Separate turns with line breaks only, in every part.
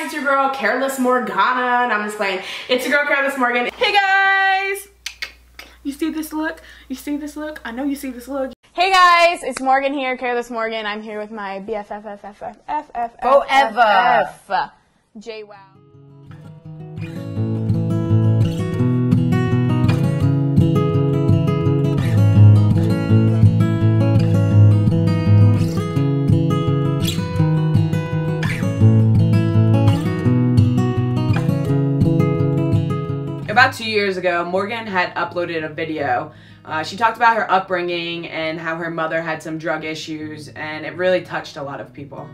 It's your girl, Careless Morgana, and I'm just playing. It's your girl, Careless Morgan. Hey guys! You see this look? You see this look? I know you see this look. Hey guys, it's Morgan here, Careless Morgan. I'm here with my BFF, JWOWW.
About 2 years ago, Morgan had uploaded a video. She talked about her upbringing and how her mother had some drug issues, and it really touched a lot of people.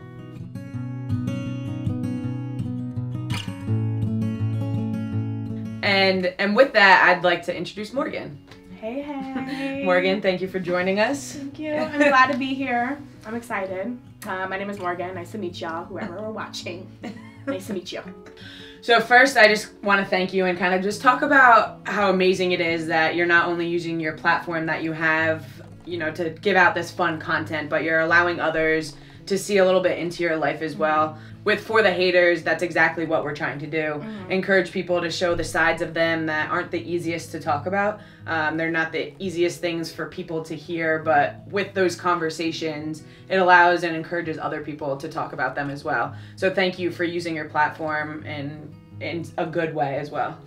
And with that, I'd like to introduce Morgan.
Hey, hey.
Morgan, thank you for joining us.
Thank you. I'm glad to be here. I'm excited. My name is Morgan. Nice to meet y'all, whoever are watching. Nice to meet you.
So first, I just want to thank you and kind of just talk about how amazing it is that you're not only using your platform that you have, you know, to give out this fun content, but you're allowing others to see a little bit into your life as well. With For The Hayters, that's exactly what we're trying to do. Encourage people to show the sides of them that aren't the easiest to talk about. They're not the easiest things for people to hear, but with those conversations, it allows and encourages other people to talk about them as well. So thank you for using your platform in a good way as well.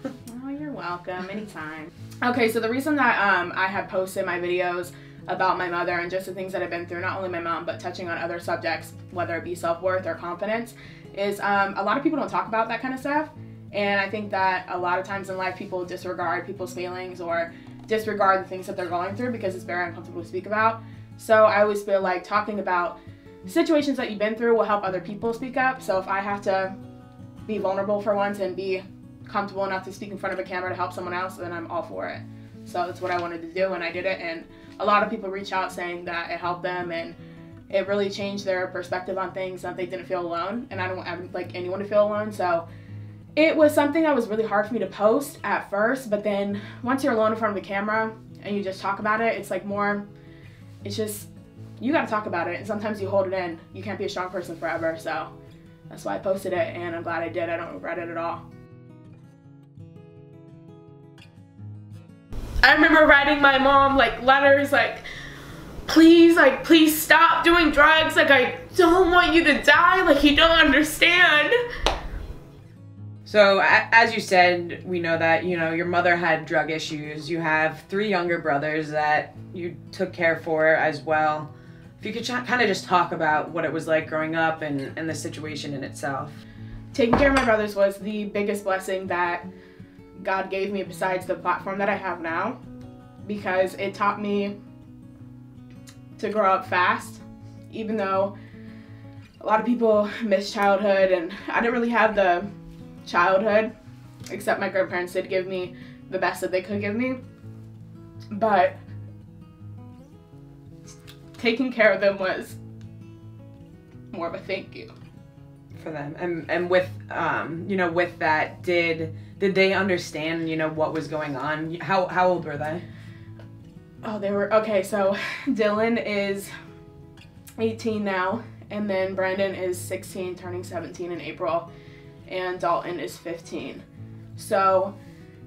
Oh, you're welcome. Anytime. Okay, so the reason that I had posted my videos about my mother and just the things that I've been through, not only my mom, but touching on other subjects, whether it be self-worth or confidence, is a lot of people don't talk about that kind of stuff. And I think that a lot of times in life, people disregard people's feelings or disregard the things that they're going through because it's very uncomfortable to speak about. So I always feel like talking about situations that you've been through will help other people speak up. So if I have to be vulnerable for once and be comfortable enough to speak in front of a camera to help someone else, then I'm all for it. So that's what I wanted to do, and I did it, and a lot of people reach out saying that it helped them and it really changed their perspective on things, that they didn't feel alone, and I don't like anyone to feel alone. So it was something that was really hard for me to post at first, but then once you're alone in front of the camera and you just talk about it, it's like more, it's just, you gotta talk about it, and sometimes you hold it in. You can't be a strong person forever, so that's why I posted it, and I'm glad I did. I don't regret it at all. I remember writing my mom like letters like, please stop doing drugs. Like, I don't want you to die. Like, you don't understand.
So as you said, we know that, you know, your mother had drug issues. You have 3 younger brothers that you took care for as well. If you could kind of just talk about what it was like growing up and the situation in itself.
Taking care of my brothers was the biggest blessing that God gave me besides the platform that I have now, because it taught me to grow up fast, even though a lot of people miss childhood, and I didn't really have the childhood, except my grandparents did give me the best that they could give me, but taking care of them was more of a thank you
for them. And with you know, with that, did they understand, you know, what was going on? How old were they?
Oh, they were, okay, so Dylan is 18 now, and then Brandon is 16, turning 17 in April, and Dalton is 15. So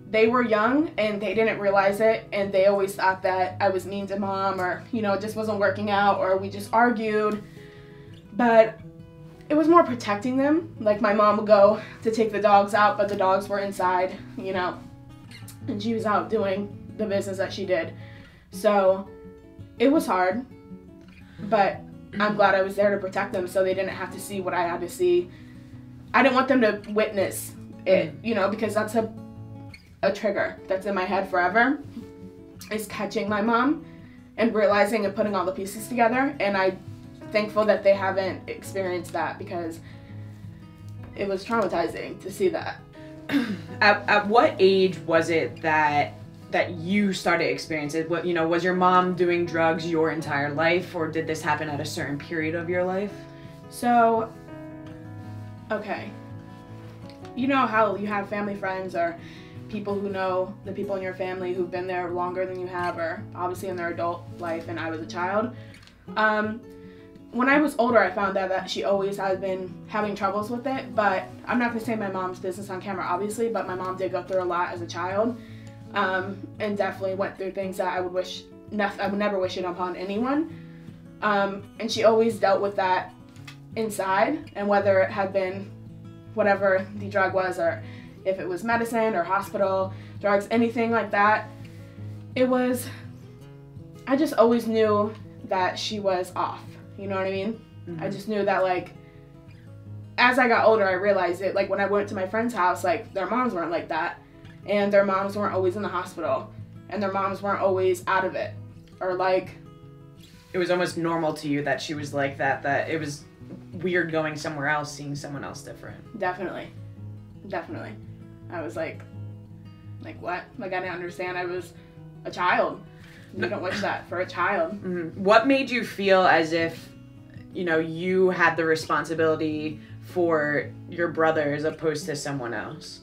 they were young and they didn't realize it, and they always thought that I was mean to mom, or, you know, it just wasn't working out, or we just argued. But it was more protecting them. Like, my mom would go to take the dogs out, but the dogs were inside, you know, and she was out doing the business that she did. So it was hard, but I'm glad I was there to protect them so they didn't have to see what I had to see. I didn't want them to witness it, you know, because that's a trigger that's in my head forever, is catching my mom and realizing and putting all the pieces together. And I thankful that they haven't experienced that, because it was traumatizing to see that.
At what age was it that you started experiencing it? What, you know, was your mom doing drugs your entire life, or did this happen at a certain period of your life?
So, okay. You know how you have family friends or people who know the people in your family who've been there longer than you have, or obviously in their adult life, and I was a child. When I was older, I found out that she always has been having troubles with it, but I'm not going to say my mom's business on camera, obviously, but my mom did go through a lot as a child, and definitely went through things that I would never wish it upon anyone. And she always dealt with that inside, and whether it had been whatever the drug was, or if it was medicine or hospital drugs, anything like that, I just always knew that she was off. You know what I mean? Mm-hmm. I just knew that, like, as I got older, I realized it. Like, when I went to my friend's house, like, their moms weren't like that. And their moms weren't always in the hospital. And their moms weren't always out of it. Or, like...
It was almost normal to you that she was like that, that it was weird going somewhere else, seeing someone else different.
Definitely. Definitely. I was like, what? Like, I didn't understand. I was a child. You don't wish that for a child.
Mm-hmm. What made you feel as if, you know, you had the responsibility for your brother as opposed to someone else?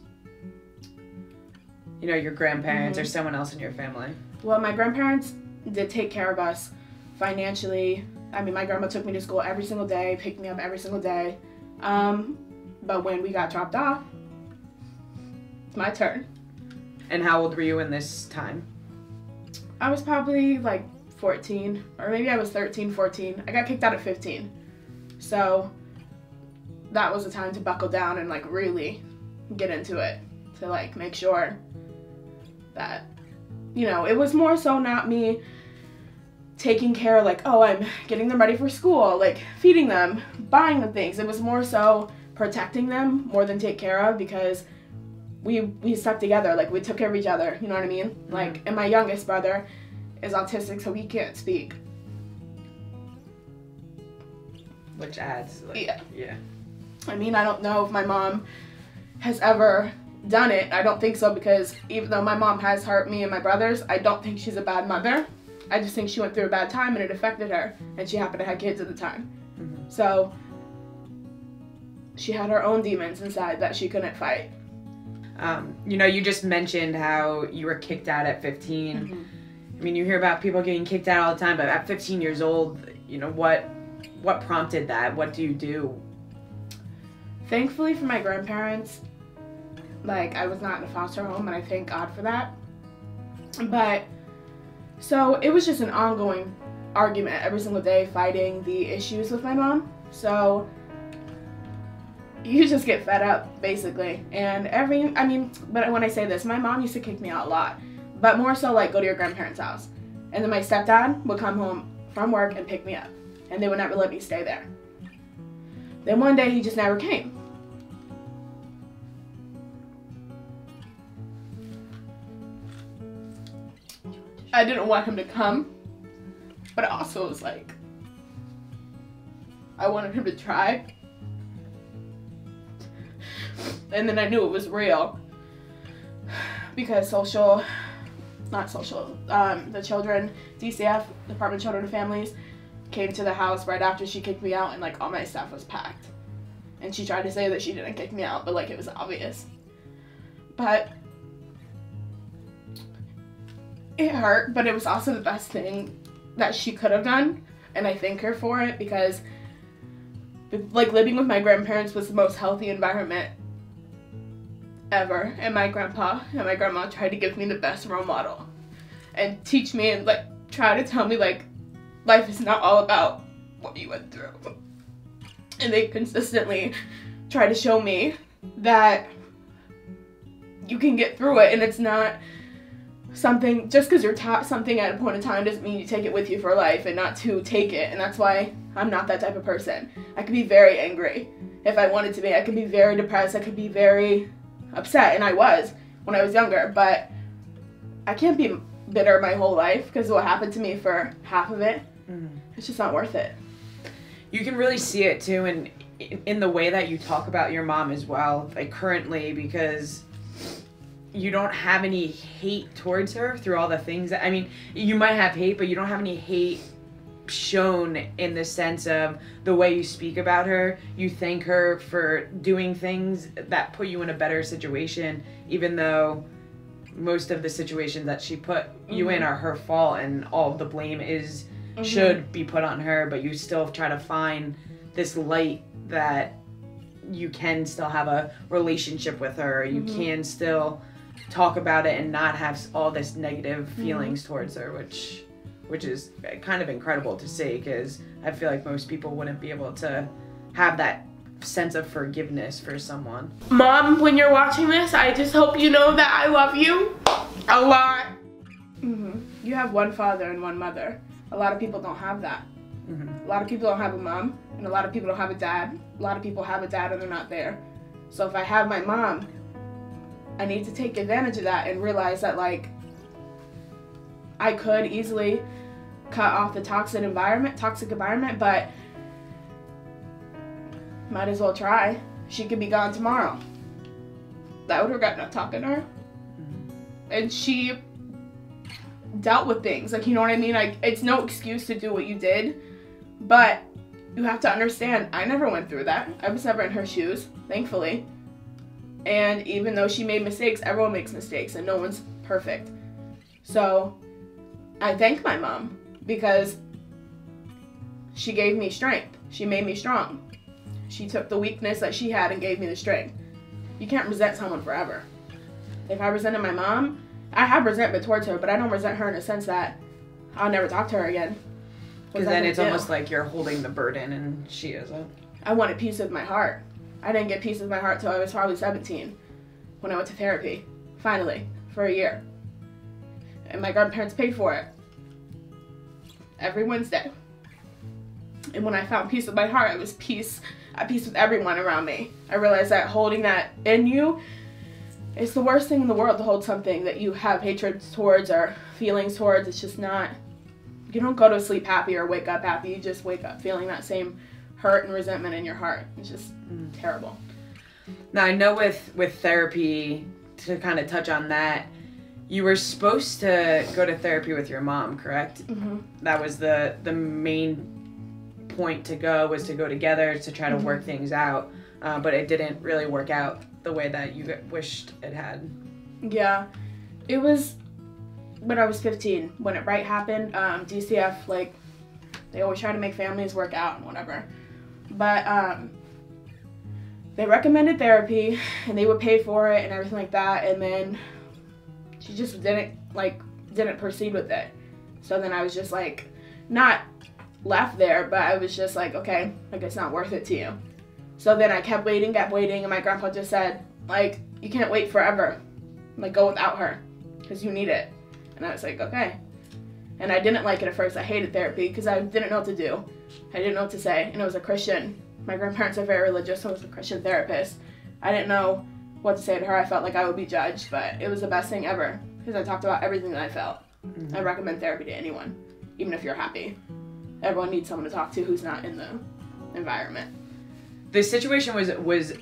You know, your grandparents or someone else in your family?
Well, my grandparents did take care of us financially. I mean, my grandma took me to school every single day, picked me up every single day. But when we got dropped off, it's my turn.
And how old were you in this time?
I was probably like 14, or maybe I was 13, 14. I got kicked out at 15. So that was the time to buckle down and like really get into it, to like make sure that, you know, it was more so not me taking care, like, oh, I'm getting them ready for school, like feeding them, buying them things. It was more so protecting them more than take care of, because we stuck together, like we took care of each other, you know what I mean? Mm-hmm. Like, and my youngest brother is autistic, so he can't speak.
Which adds, like, yeah.
I mean, I don't know if my mom has ever done it. I don't think so, because even though my mom has hurt me and my brothers, I don't think she's a bad mother. I just think she went through a bad time and it affected her, and she happened to have kids at the time. Mm-hmm. So she had her own demons inside that she couldn't fight.
You know, you just mentioned how you were kicked out at 15. Mm-hmm. I mean, you hear about people getting kicked out all the time, but at 15 years old, you know, what prompted that? What do you do?
Thankfully for my grandparents, like, I was not in a foster home, and I thank God for that. But, so it was just an ongoing argument every single day, fighting the issues with my mom. So you just get fed up, basically. And but when I say this, my mom used to kick me out a lot, but more so like go to your grandparents' house. And then my stepdad would come home from work and pick me up, and they would never let me stay there. Then one day he just never came. I didn't want him to come, but I also was like, I wanted him to try. And then I knew it was real, because the children, DCF, Department of Children and Families, came to the house right after she kicked me out, and like all my stuff was packed. And she tried to say that she didn't kick me out, but like it was obvious. But it hurt, but it was also the best thing that she could have done, and I thank her for it, because like living with my grandparents was the most healthy environment ever, and my grandpa and my grandma tried to give me the best role model and teach me and like try to tell me like life is not all about what you went through, and they consistently try to show me that you can get through it, and it's not something, just because you're taught something at a point in time doesn't mean you take it with you for life, and not to take it. And that's why I'm not that type of person. I could be very angry if I wanted to be. I could be very depressed. I could be very upset, and I was when I was younger, but I can't be bitter my whole life because of what happened to me for half of it. It's just not worth it.
you can really see it too in the way that you talk about your mom as well, like currently, because you don't have any hate towards her through all the things that, I mean, you might have hate, but you don't have any hate shown in the sense of the way you speak about her. You thank her for doing things that put you in a better situation, even though most of the situations that she put you in are her fault and all of the blame is should be put on her, but you still try to find this light that you can still have a relationship with her. You can still talk about it and not have all this negative feelings towards her, which is kind of incredible to see, because I feel like most people wouldn't be able to have that sense of forgiveness for someone.
Mom, when you're watching this, I just hope you know that I love you a lot. You have one father and one mother. A lot of people don't have that. A lot of people don't have a mom, and a lot of people don't have a dad. A lot of people have a dad and they're not there. So if I have my mom, I need to take advantage of that and realize that, like, I could easily cut off the toxic environment, but might as well try. She could be gone tomorrow. I would regret not talking to her. And she dealt with things, like, you know what I mean? Like, it's no excuse to do what you did, but you have to understand, I never went through that. I was never in her shoes, thankfully. And even though she made mistakes, everyone makes mistakes and no one's perfect. So I thank my mom because she gave me strength. She made me strong. She took the weakness that she had and gave me the strength. You can't resent someone forever. If I resented my mom, I have resentment towards her, but I don't resent her in a sense that I'll never talk to her again.
Because then it's almost like you're holding the burden and she isn't.
I wanted peace with my heart. I didn't get peace with my heart till I was probably 17 when I went to therapy, finally, for a year. And my grandparents paid for it every Wednesday. And when I found peace with my heart, I was at peace with everyone around me. I realized that holding that in you is the worst thing in the world, to hold something that you have hatred towards or feelings towards. It's just not, you don't go to sleep happy or wake up happy. You just wake up feeling that same hurt and resentment in your heart. It's just terrible.
Now, I know with therapy, to kind of touch on that, you were supposed to go to therapy with your mom, correct? That was the main point to go, was to go together to try to work things out, but it didn't really work out the way that you wished it had. Yeah,
it was when I was 15 when it happened. DCF, like, they always try to make families work out and whatever, but they recommended therapy and they would pay for it and everything like that, and then she just didn't proceed with it. So then I was just like, not left there, but I was just like, okay, like, it's not worth it to you. So then I kept waiting, and my grandpa just said, like, you can't wait forever. Like, go without her, because you need it. And I was like, okay. And I didn't like it at first. I hated therapy because I didn't know what to do. I didn't know what to say. And it was a Christian. My grandparents are very religious, so it was a Christian therapist. I didn't know what to say to her. I felt like I would be judged, but it was the best thing ever because I talked about everything that I felt. I recommend therapy to anyone, even if you're happy. Everyone needs someone to talk to who's not in the environment.
The situation was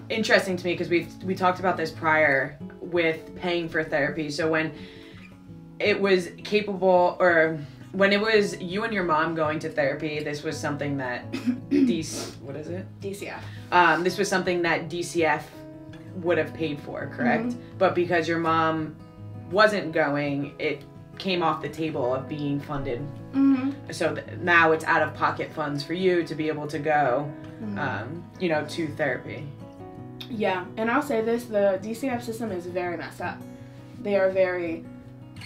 interesting to me because we talked about this prior with paying for therapy. So when it was capable, or when it was you and your mom going to therapy, this was something that DCF. This was something that DCF would have paid for, correct? But because your mom wasn't going, it came off the table of being funded. So now it's out of pocket funds for you to be able to go, to therapy.
Yeah, and I'll say this, the DCF system is very messed up. They are very,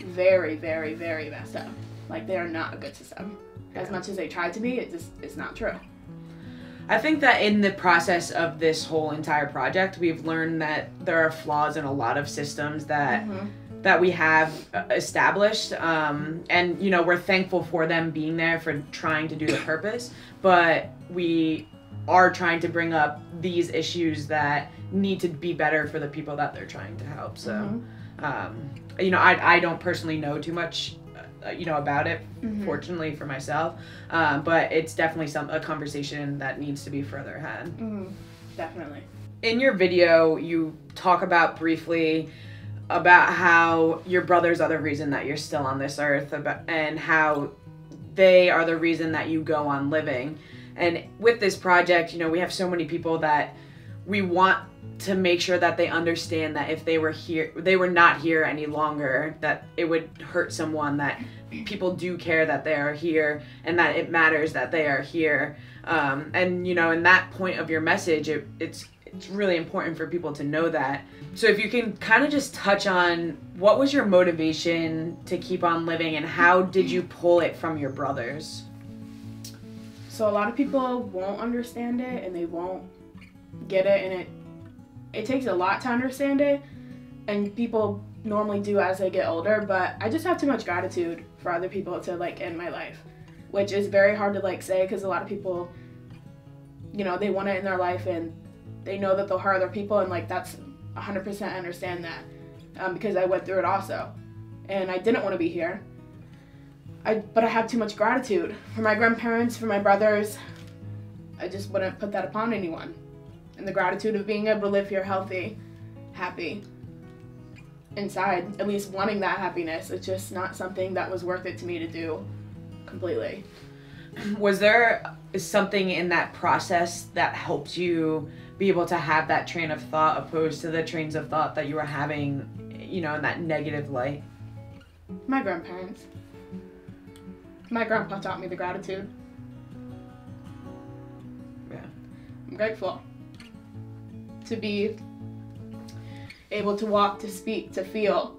very, very, very messed up. Like, they are not a good system. As much as they try to be, it's not true.
I think that in the process of this whole entire project, we've learned that there are flaws in a lot of systems that we have established, and we're thankful for them being there for trying to do the purpose, but we are trying to bring up these issues that need to be better for the people that they're trying to help. So I don't personally know too much about it, fortunately for myself. But it's definitely a conversation that needs to be further had.
Definitely.
In your video, you talk about briefly about how your brothers are the reason that you're still on this earth, and how they are the reason that you go on living. And with this project, we have so many people that we want to make sure that they understand that if they were not here any longer, that it would hurt someone, that people do care that they are here, and that it matters that they are here. And in that point of your message, it's really important for people to know that. So if you can kind of just touch on what was your motivation to keep on living, and how did you pull it from your brothers?
So a lot of people won't understand it, and they won't get it, and it takes a lot to understand it, and people normally do as they get older. But I just have too much gratitude for other people to end my life, which is very hard to say, because a lot of people, they want it in their life, and they know that they'll hurt other people, and that's 100% understand that, because I went through it also, and I didn't want to be here. But I have too much gratitude for my grandparents, for my brothers. I just wouldn't put that upon anyone. And the gratitude of being able to live here healthy, happy, inside, at least wanting that happiness. It's just not something that was worth it to me to do completely.
Was there something in that process that helped you be able to have that train of thought, opposed to the trains of thought that you were having, in that negative light?
My grandparents. My grandpa taught me the gratitude.
Yeah.
I'm grateful to be able to walk, to speak, to feel,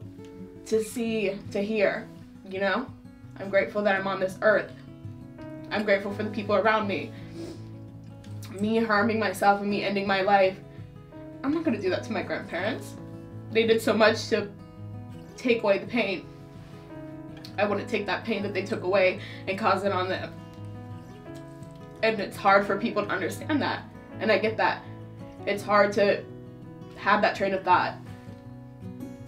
to see, to hear, I'm grateful that I'm on this earth. I'm grateful for the people around me. Me harming myself and me ending my life, I'm not going to do that to my grandparents. They did so much to take away the pain. I wouldn't take that pain that they took away and cause it on them. And it's hard for people to understand that. And I get that. It's hard to have that train of thought.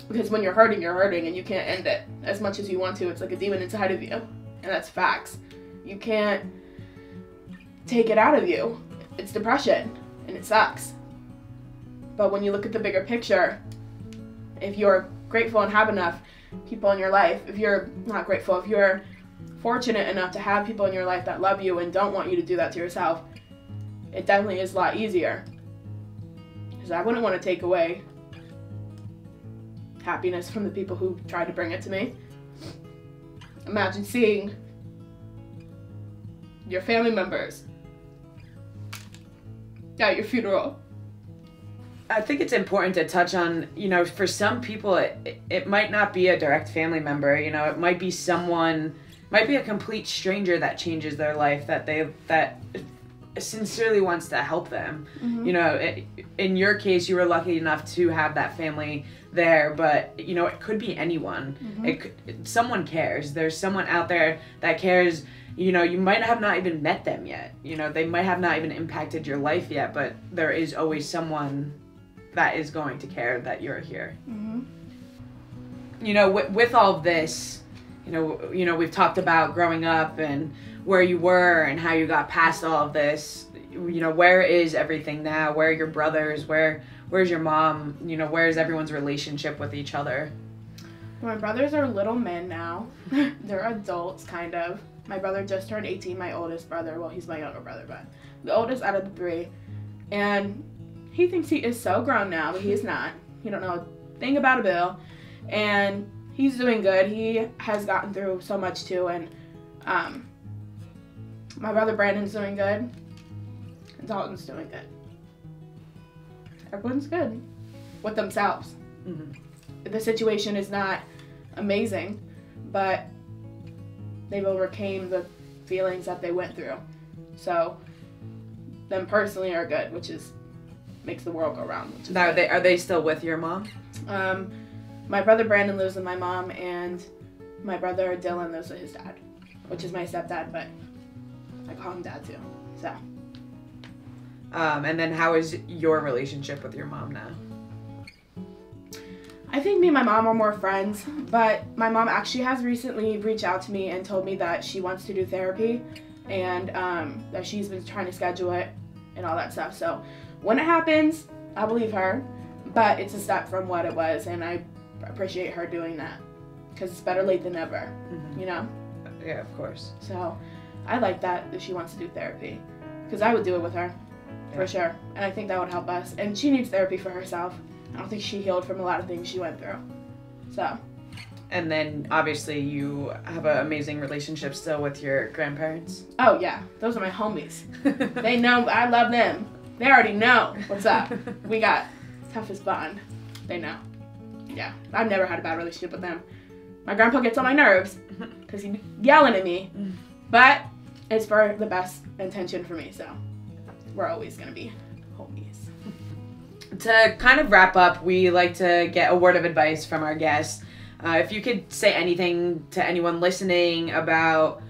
Because when you're hurting, and you can't end it as much as you want to. It's like a demon inside of you. And that's facts. You can't take it out of you. It's depression, and it sucks. But when you look at the bigger picture, if you're grateful and have enough people in your life, if you're not grateful, if you're fortunate enough to have people in your life that love you and don't want you to do that to yourself, it definitely is a lot easier. Because I wouldn't want to take away happiness from the people who tried to bring it to me. Imagine seeing your family members at your funeral.
I think it's important to touch on, for some people, it might not be a direct family member. It might be might be a complete stranger that changes their life, that sincerely wants to help them. In your case, you were lucky enough to have that family there, but it could be anyone. Someone cares. There's someone out there that cares. You might have not even met them yet. They might have not even impacted your life yet, but there is always someone that is going to care that you're here. With all of this, we've talked about growing up and where you were and how you got past all of this. Where is everything now? Where are your brothers? Where's your mom? Where's everyone's relationship with each other?
My brothers are little men now. They're adults, kind of. My brother just turned 18, my oldest brother. Well, he's my younger brother, but the oldest out of the three. And he thinks he is so grown now, but he is not. He don't know a thing about a bill. And he's doing good. He has gotten through so much too. And my brother Brandon's doing good. And Dalton's doing good. Everyone's good with themselves. The situation is not amazing, but they've overcame the feelings that they went through. So them personally are good, which makes the world go round.
Now, are they still with your mom?
My brother Brandon lives with my mom, and my brother Dylan lives with his dad, which is my stepdad, but I call him dad too. So.
And then how is your relationship with your mom now?
I think me and my mom are more friends, but my mom actually has recently reached out to me and told me that she wants to do therapy and that she's been trying to schedule it and all that stuff. So when it happens, I believe her, but it's a step from what it was, and I appreciate her doing that because it's better late than never, you know?
Yeah, of course.
So I like that she wants to do therapy because I would do it with her for sure, and I think that would help us. And she needs therapy for herself. I don't think she healed from a lot of things she went through. So.
And then obviously you have an amazing relationship still with your grandparents.
Oh yeah, those are my homies. They know I love them. They already know what's up. We got toughest bond. They know. Yeah, I've never had a bad relationship with them. My grandpa gets on my nerves because he's yelling at me, but it's for the best intention for me. So we're always gonna be homies.
To kind of wrap up, we like to get a word of advice from our guests. If you could say anything to anyone listening about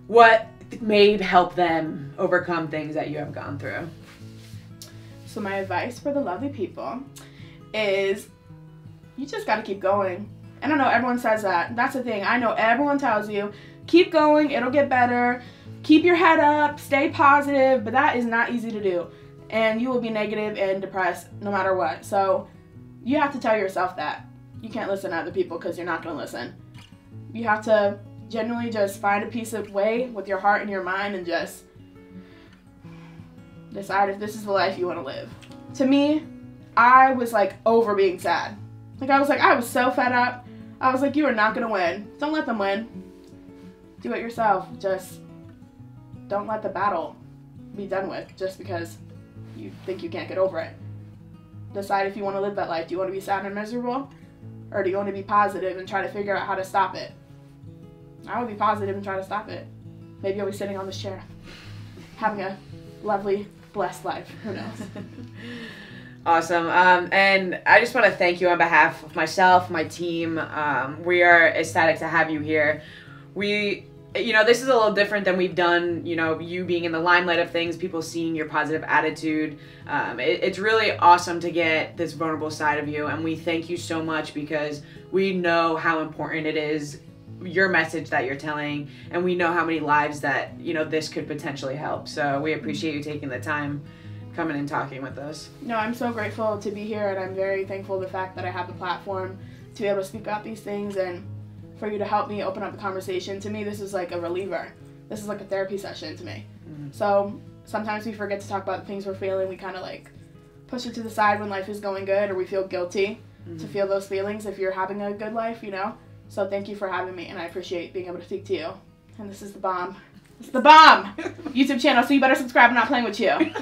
what may help them overcome things that you have gone through.
So my advice for the lovely people is you just got to keep going. And I know everyone says that. That's the thing. I know everyone tells you, keep going, it'll get better. Keep your head up, stay positive, but that is not easy to do. And you will be negative and depressed no matter what. So you have to tell yourself that. You can't listen to other people because you're not going to listen. You have to genuinely just find a piece of way with your heart and your mind and just decide if this is the life you want to live. To me, I was like over being sad. I was so fed up. I was like, you are not going to win. Don't let them win. Do it yourself. Just don't let the battle be done with just because you think you can't get over it. Decide if you want to live that life. Do you want to be sad and miserable? Or do you want to be positive and try to figure out how to stop it? I would be positive and try to stop it. Maybe I'll be sitting on this chair, having a lovely, blessed life. Who knows?
Awesome. And I just want to thank you on behalf of myself, my team. We are ecstatic to have you here. This is a little different than we've done, you being in the limelight of things, people seeing your positive attitude. It's really awesome to get this vulnerable side of you, and we thank you so much because we know how important it is, your message that you're telling, and we know how many lives that, this could potentially help. So we appreciate you taking the time coming and talking with us.
No, I'm so grateful to be here, and I'm very thankful the fact that I have the platform to be able to speak about these things and for you to help me open up the conversation. To me, this is like a reliever. This is like a therapy session to me. So sometimes we forget to talk about the things we're feeling. We kind of like push it to the side when life is going good, or we feel guilty to feel those feelings if you're having a good life, So thank you for having me, and I appreciate being able to speak to you. And this is the bomb. It's the bomb YouTube channel, so you better subscribe. I'm not playing with you.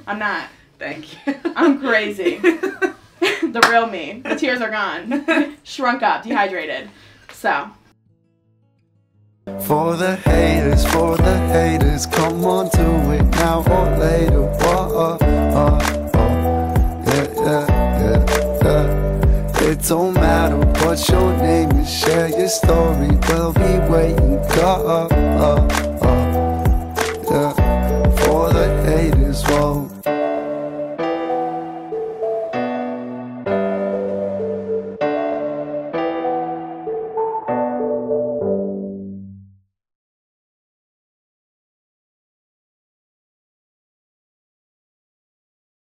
I'm not.
Thank you.
I'm crazy. The real me. The tears are gone. Shrunk up, dehydrated. So.
For the haters, come on to it now or later. Yeah. It don't matter what your name is, share your story, we'll be waiting.